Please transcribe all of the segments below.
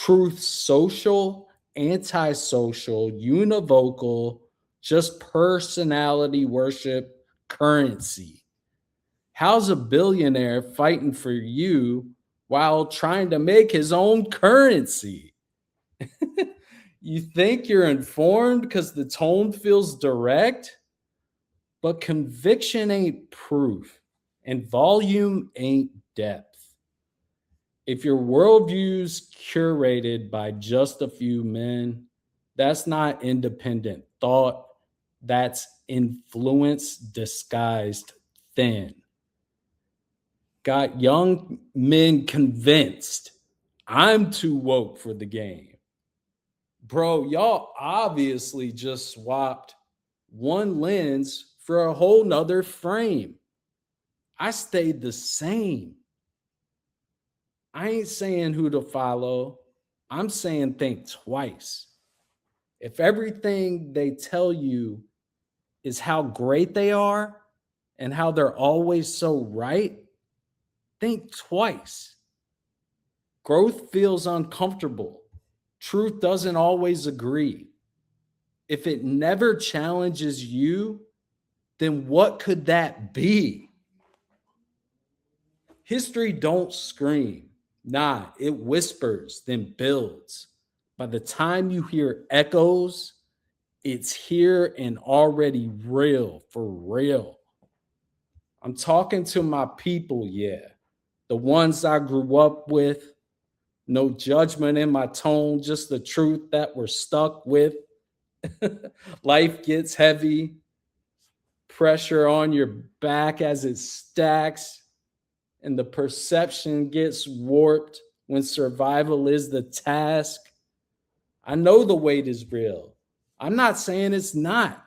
Truth social, antisocial, univocal, just personality worship currency. How's a billionaire fighting for you while trying to make his own currency? You think you're informed because the tone feels direct, but conviction ain't proof, and volume ain't depth. If your worldview's curated by just a few men, that's not independent thought, that's influence disguised thin. Got young men convinced I'm too woke for the game. Bro, y'all obviously just swapped one lens for a whole nother frame. I stayed the same. I ain't saying who to follow. I'm saying think twice. If everything they tell you is how great they are and how they're always so right, think twice. Growth feels uncomfortable. Truth doesn't always agree. If it never challenges you, then what could that be? History don't scream. Nah, it whispers, then builds. By the time you hear echoes, it's here and already real, for real. I'm talking to my people, yeah. The ones I grew up with. No judgment in my tone, just the truth that we're stuck with. Life gets heavy, pressure on your back as it stacks, and the perception gets warped when survival is the task. I know the weight is real. I'm not saying it's not,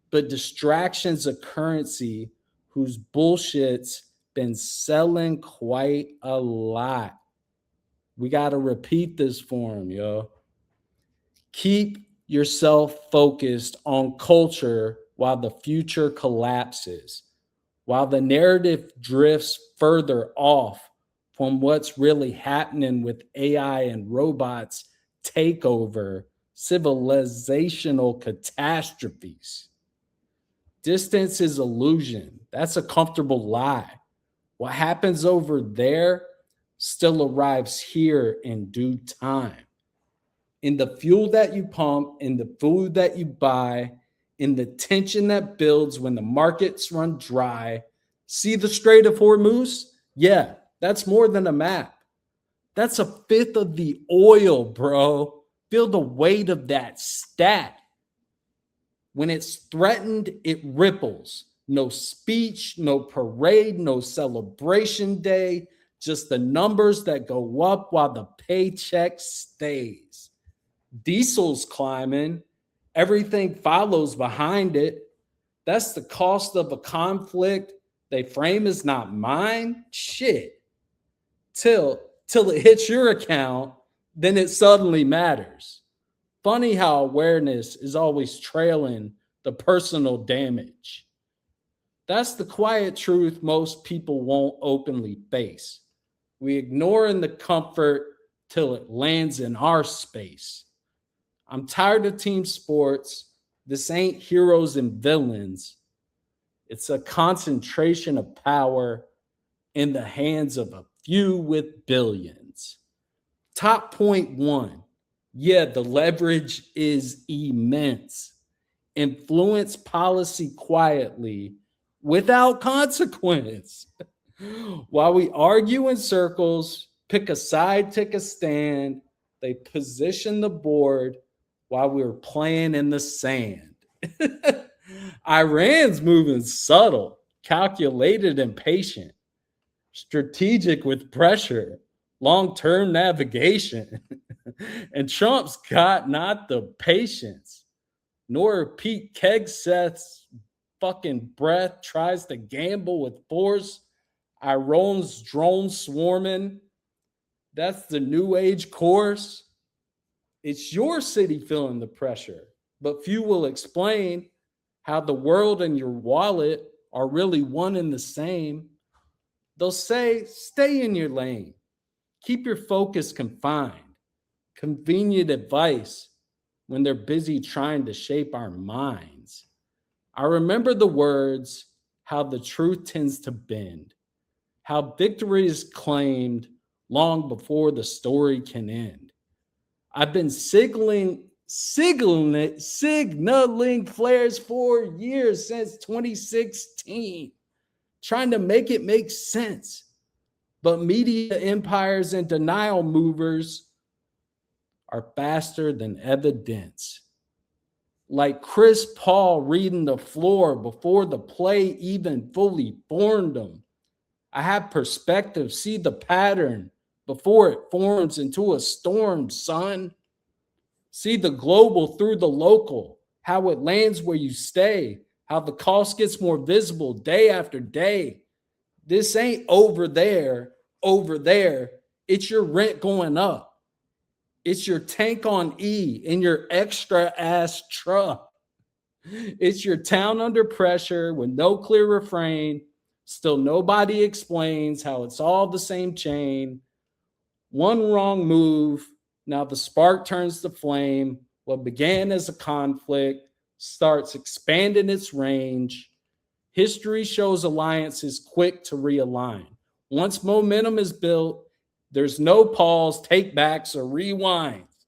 but distraction's a currency whose bullshit's been selling quite a lot. We got to repeat this for him, yo. Keep yourself focused on culture while the future collapses, while the narrative drifts further off from what's really happening with AI and robots take over civilizational catastrophes. Distance is illusion. That's a comfortable lie. What happens over there still arrives here in due time. In the fuel that you pump, in the food that you buy, in the tension that builds when the markets run dry. See the Strait of Hormuz? Yeah, that's more than a map. That's a fifth of the oil, bro. Feel the weight of that stat. When it's threatened, it ripples. No speech, no parade, no celebration day, just the numbers that go up while the paycheck stays. Diesel's climbing, everything follows behind it. That's the cost of a conflict they frame as not mine. Shit. Till it hits your account, then it suddenly matters. Funny how awareness is always trailing the personal damage. That's the quiet truth most people won't openly face. We ignore in the comfort till it lands in our space. I'm tired of team sports. This ain't heroes and villains. It's a concentration of power in the hands of a few with billions. Top point one. Yeah, the leverage is immense. Influence policy quietly without consequence. While we argue in circles, pick a side, take a stand, they position the board while we were playing in the sand. Iran's moving subtle, calculated and patient, strategic with pressure, long term navigation. And Trump's got not the patience, nor Pete Kegseth's fucking breath tries to gamble with force. Iran's drone swarming. That's the new age course. It's your city feeling the pressure, but few will explain how the world and your wallet are really one and the same. They'll say, stay in your lane, keep your focus confined. convenient advice when they're busy trying to shape our minds. I remember the words, how the truth tends to bend, how victory is claimed long before the story can end. I've been signaling flares for years since 2016, trying to make it make sense. But media empires and denial movers are faster than evidence. Like Chris Paul reading the floor before the play even fully formed him. I have perspective, see the pattern before it forms into a storm, son. See the global through the local, how it lands where you stay, how the cost gets more visible day after day. This ain't over there, over there. It's your rent going up. It's your tank on E in your extra ass truck. It's your town under pressure with no clear refrain. Still, nobody explains how it's all the same chain. One wrong move, now the spark turns to flame. What began as a conflict starts expanding its range. History shows alliances quick to realign. Once momentum is built, there's no pause, take backs, or rewinds.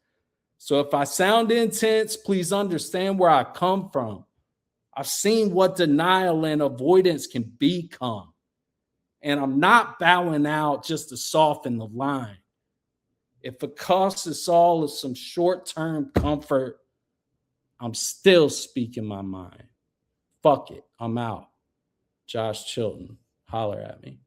So if I sound intense, please understand where I come from. I've seen what denial and avoidance can become. And I'm not bowing out just to soften the line. If it costs us all of some short-term comfort, I'm still speaking my mind. Fuck it. I'm out. Josh Chilton. Holler at me.